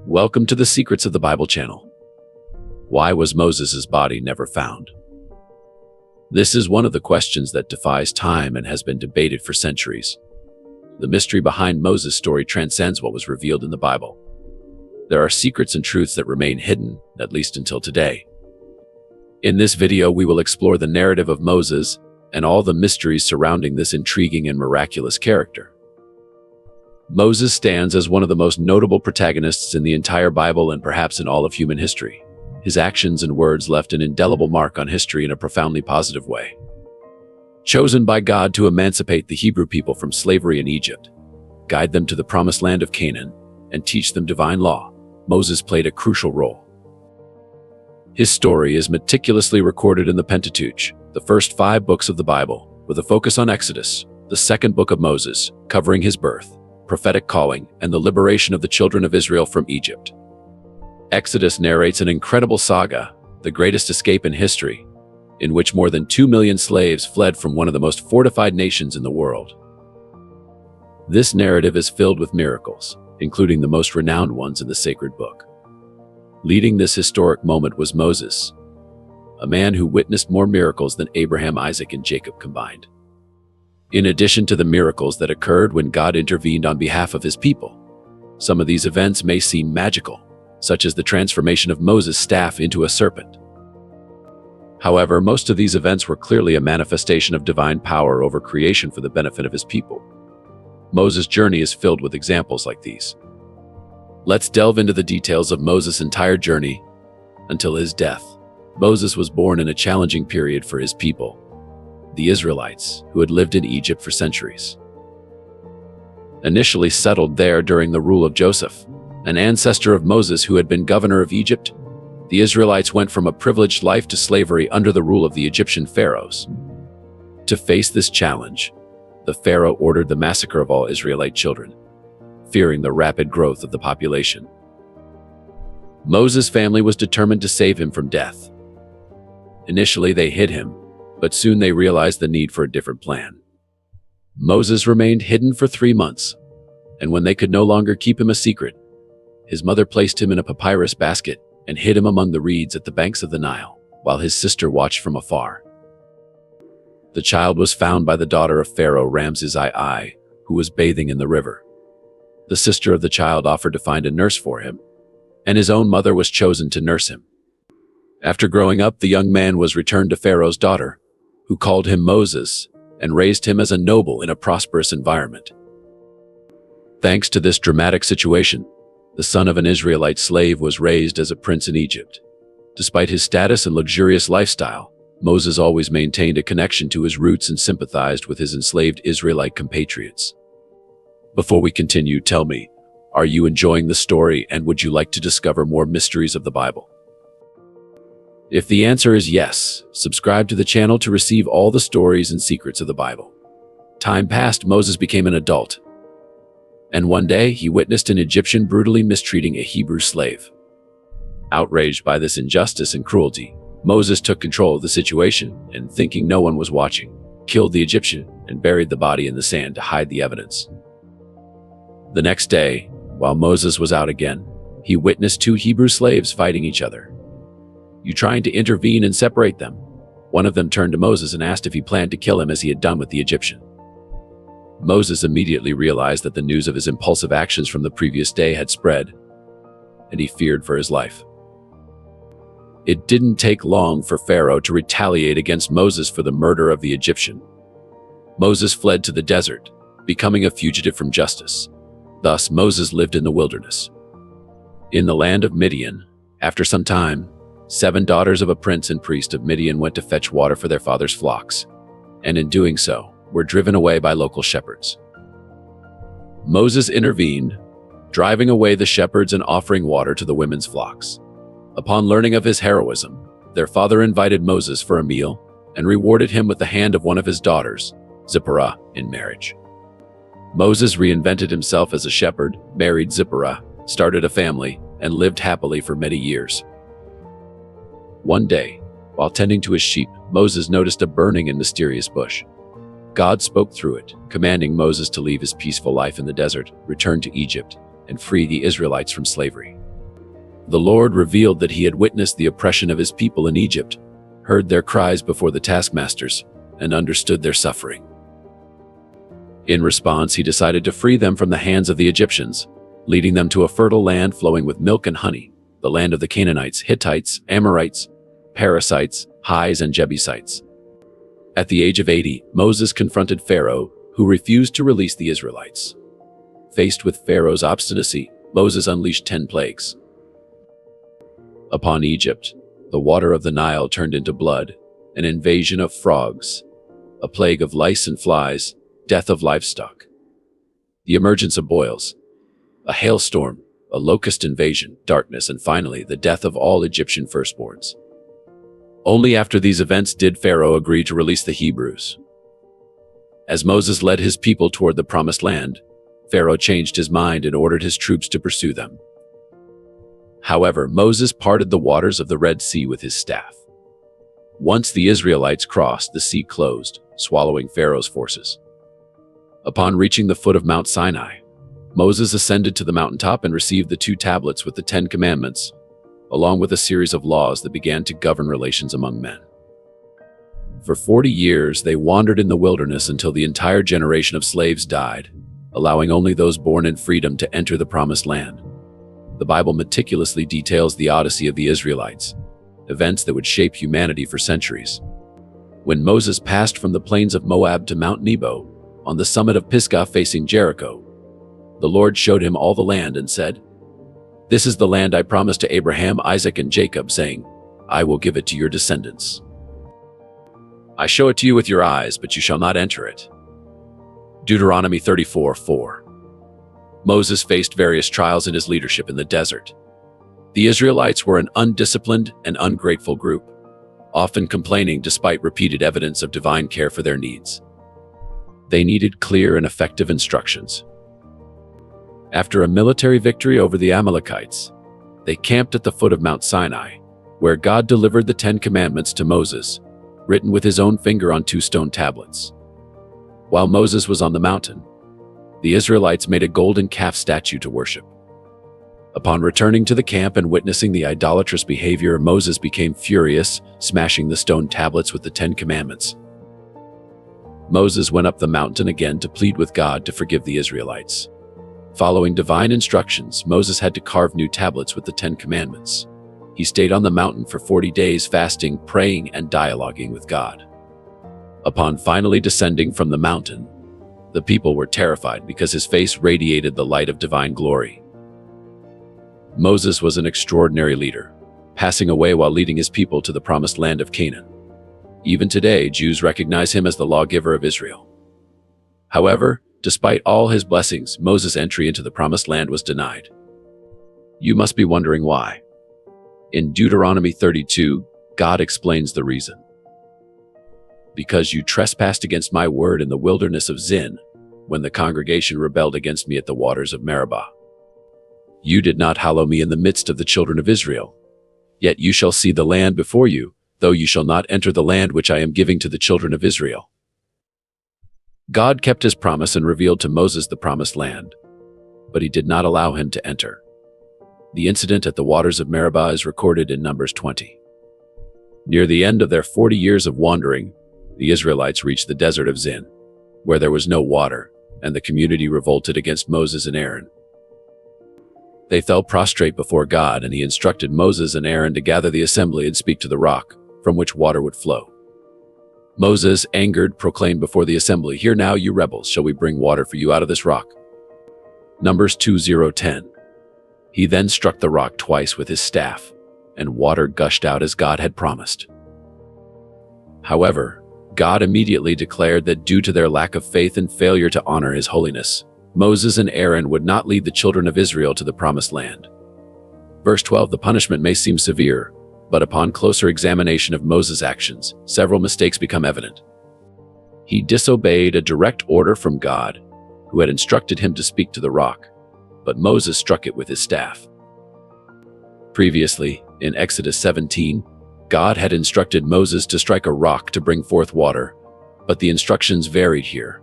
Welcome to the Secrets of the Bible channel. Why was Moses' body never found? This is one of the questions that defies time and has been debated for centuries. The mystery behind Moses' story transcends what was revealed in the Bible. There are secrets and truths that remain hidden, at least until today. In this video, we will explore the narrative of Moses and all the mysteries surrounding this intriguing and miraculous character. Moses stands as one of the most notable protagonists in the entire Bible and perhaps in all of human history. His actions and words left an indelible mark on history in a profoundly positive way. Chosen by God to emancipate the Hebrew people from slavery in Egypt, guide them to the promised land of Canaan, and teach them divine law, Moses played a crucial role. His story is meticulously recorded in the Pentateuch, the first 5 books of the Bible, with a focus on Exodus, the second book of Moses, covering his birth, prophetic calling, and the liberation of the children of Israel from Egypt. Exodus narrates an incredible saga, the greatest escape in history, in which more than 2 million slaves fled from one of the most fortified nations in the world. This narrative is filled with miracles, including the most renowned ones in the sacred book. Leading this historic moment was Moses, a man who witnessed more miracles than Abraham, Isaac, and Jacob combined. In addition to the miracles that occurred when God intervened on behalf of his people, some of these events may seem magical, such as the transformation of Moses' staff into a serpent. However, most of these events were clearly a manifestation of divine power over creation for the benefit of his people. Moses' journey is filled with examples like these. Let's delve into the details of Moses' entire journey until his death. Moses was born in a challenging period for his people, the Israelites, who had lived in Egypt for centuries. Initially settled there during the rule of Joseph, an ancestor of Moses who had been governor of Egypt, the Israelites went from a privileged life to slavery under the rule of the Egyptian pharaohs. To face this challenge, the pharaoh ordered the massacre of all Israelite children, fearing the rapid growth of the population. Moses' family was determined to save him from death. Initially, they hid him, but soon they realized the need for a different plan. Moses remained hidden for 3 months, and when they could no longer keep him a secret, his mother placed him in a papyrus basket and hid him among the reeds at the banks of the Nile, while his sister watched from afar. The child was found by the daughter of Pharaoh Ramses II, who was bathing in the river. The sister of the child offered to find a nurse for him, and his own mother was chosen to nurse him. After growing up, the young man was returned to Pharaoh's daughter, who called him Moses and raised him as a noble in a prosperous environment. Thanks to this dramatic situation, the son of an Israelite slave was raised as a prince in Egypt. Despite his status and luxurious lifestyle, Moses always maintained a connection to his roots and sympathized with his enslaved Israelite compatriots. Before we continue, tell me, are you enjoying the story and would you like to discover more mysteries of the Bible? If the answer is yes, subscribe to the channel to receive all the stories and secrets of the Bible. Time passed, Moses became an adult, and one day he witnessed an Egyptian brutally mistreating a Hebrew slave. Outraged by this injustice and cruelty, Moses took control of the situation and, thinking no one was watching, killed the Egyptian and buried the body in the sand to hide the evidence. The next day, while Moses was out again, he witnessed 2 Hebrew slaves fighting each other. You trying to intervene and separate them? One of them turned to Moses and asked if he planned to kill him as he had done with the Egyptian. Moses immediately realized that the news of his impulsive actions from the previous day had spread, and he feared for his life. It didn't take long for Pharaoh to retaliate against Moses for the murder of the Egyptian. Moses fled to the desert, becoming a fugitive from justice. Thus, Moses lived in the wilderness. In the land of Midian, after some time, 7 daughters of a prince and priest of Midian went to fetch water for their father's flocks, and in doing so, were driven away by local shepherds. Moses intervened, driving away the shepherds and offering water to the women's flocks. Upon learning of his heroism, their father invited Moses for a meal and rewarded him with the hand of one of his daughters, Zipporah, in marriage. Moses reinvented himself as a shepherd, married Zipporah, started a family, and lived happily for many years. One day, while tending to his sheep, Moses noticed a burning and mysterious bush. God spoke through it, commanding Moses to leave his peaceful life in the desert, return to Egypt, and free the Israelites from slavery. The Lord revealed that he had witnessed the oppression of his people in Egypt, heard their cries before the taskmasters, and understood their suffering. In response, he decided to free them from the hands of the Egyptians, leading them to a fertile land flowing with milk and honey, the land of the Canaanites, Hittites, Amorites, Perizzites, Hivites, and Jebusites. At the age of 80, Moses confronted Pharaoh, who refused to release the Israelites. Faced with Pharaoh's obstinacy, Moses unleashed 10 plagues upon Egypt. The water of the Nile turned into blood, an invasion of frogs, a plague of lice and flies, death of livestock, the emergence of boils, a hailstorm, a locust invasion, darkness, and finally the death of all Egyptian firstborns. Only after these events did Pharaoh agree to release the Hebrews. As Moses led his people toward the promised land, Pharaoh changed his mind and ordered his troops to pursue them. However, Moses parted the waters of the Red Sea with his staff. Once the Israelites crossed, the sea closed, swallowing Pharaoh's forces. Upon reaching the foot of Mount Sinai, Moses ascended to the mountaintop and received the 2 tablets with the 10 commandments, along with a series of laws that began to govern relations among men. For 40 years, they wandered in the wilderness until the entire generation of slaves died, allowing only those born in freedom to enter the promised land. The Bible meticulously details the odyssey of the Israelites, events that would shape humanity for centuries. When Moses passed from the plains of Moab to Mount Nebo, on the summit of Pisgah facing Jericho, the Lord showed him all the land and said, "This is the land I promised to Abraham, Isaac, and Jacob, saying, I will give it to your descendants. I show it to you with your eyes, but you shall not enter it." Deuteronomy 34:4. Moses faced various trials in his leadership in the desert. The Israelites were an undisciplined and ungrateful group, often complaining despite repeated evidence of divine care for their needs. They needed clear and effective instructions. After a military victory over the Amalekites, they camped at the foot of Mount Sinai, where God delivered the 10 commandments to Moses, written with his own finger on 2 stone tablets. While Moses was on the mountain, the Israelites made a golden calf statue to worship. Upon returning to the camp and witnessing the idolatrous behavior, Moses became furious, smashing the stone tablets with the 10 commandments. Moses went up the mountain again to plead with God to forgive the Israelites. Following divine instructions, Moses had to carve new tablets with the 10 commandments. He stayed on the mountain for 40 days fasting, praying, and dialoguing with God. Upon finally descending from the mountain, the people were terrified because his face radiated the light of divine glory. Moses was an extraordinary leader, passing away while leading his people to the promised land of Canaan. Even today, Jews recognize him as the lawgiver of Israel. However, despite all his blessings, Moses' entry into the promised land was denied. You must be wondering why. In Deuteronomy 32, God explains the reason. "Because you trespassed against my word in the wilderness of Zin, when the congregation rebelled against me at the waters of Meribah. You did not hallow me in the midst of the children of Israel. Yet you shall see the land before you, though you shall not enter the land which I am giving to the children of Israel." God kept his promise and revealed to Moses the promised land, but he did not allow him to enter. The incident at the waters of Meribah is recorded in Numbers 20. Near the end of their 40 years of wandering, the Israelites reached the desert of Zin, where there was no water, and the community revolted against Moses and Aaron. They fell prostrate before God, and he instructed Moses and Aaron to gather the assembly and speak to the rock, from which water would flow. Moses, angered, proclaimed before the assembly, "Hear now, you rebels, shall we bring water for you out of this rock?" Numbers 2:10. He then struck the rock twice with his staff, and water gushed out as God had promised. However, God immediately declared that due to their lack of faith and failure to honor his holiness, Moses and Aaron would not lead the children of Israel to the promised land. Verse 12, the punishment may seem severe, but upon closer examination of Moses' actions, several mistakes become evident. He disobeyed a direct order from God, who had instructed him to speak to the rock, but Moses struck it with his staff. Previously, in Exodus 17, God had instructed Moses to strike a rock to bring forth water, but the instructions varied here.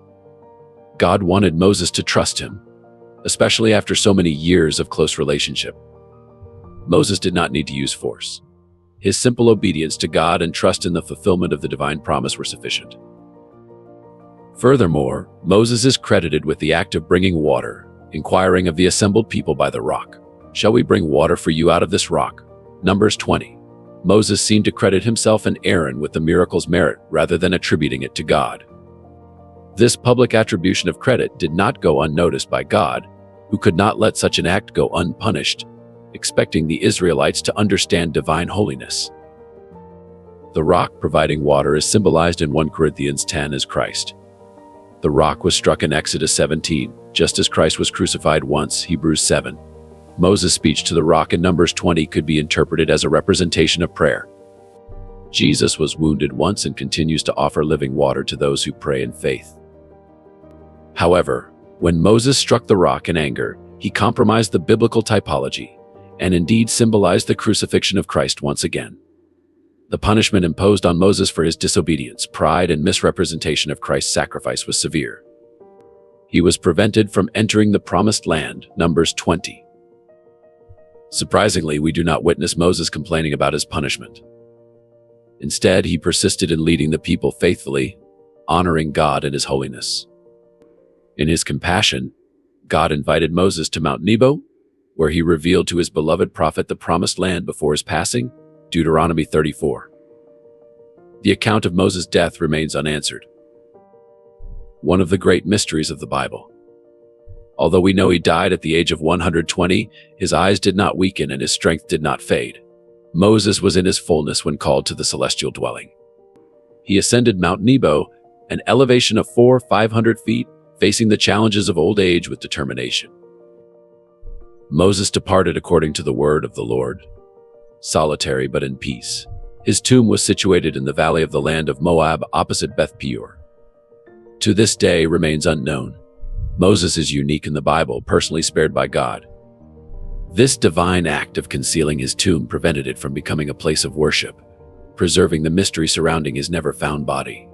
God wanted Moses to trust him, especially after so many years of close relationship. Moses did not need to use force. His simple obedience to God and trust in the fulfillment of the divine promise were sufficient. Furthermore, Moses is credited with the act of bringing water, inquiring of the assembled people by the rock, "Shall we bring water for you out of this rock?" Numbers 20. Moses seemed to credit himself and Aaron with the miracle's merit rather than attributing it to God. This public attribution of credit did not go unnoticed by God, who could not let such an act go unpunished, expecting the Israelites to understand divine holiness. The rock providing water is symbolized in 1 Corinthians 10 as Christ. The rock was struck in Exodus 17, just as Christ was crucified once, Hebrews 7. Moses' speech to the rock in Numbers 20 could be interpreted as a representation of prayer. Jesus was wounded once and continues to offer living water to those who pray in faith. However, when Moses struck the rock in anger, he compromised the biblical typology and indeed symbolized the crucifixion of Christ once again. The punishment imposed on Moses for his disobedience, pride, and misrepresentation of Christ's sacrifice was severe. He was prevented from entering the promised land, Numbers 20. Surprisingly, we do not witness Moses complaining about his punishment. Instead, he persisted in leading the people faithfully, honoring God and his holiness. In his compassion, God invited Moses to Mount Nebo, where he revealed to his beloved prophet the promised land before his passing, Deuteronomy 34. The account of Moses' death remains unanswered. One of the great mysteries of the Bible. Although we know he died at the age of 120, his eyes did not weaken and his strength did not fade. Moses was in his fullness when called to the celestial dwelling. He ascended Mount Nebo, an elevation of 500 feet, facing the challenges of old age with determination. Moses departed according to the word of the Lord, solitary but in peace. His tomb was situated in the valley of the land of Moab opposite Beth Peor. To this day remains unknown. Moses is unique in the Bible, personally spared by God. This divine act of concealing his tomb prevented it from becoming a place of worship, preserving the mystery surrounding his never-found body.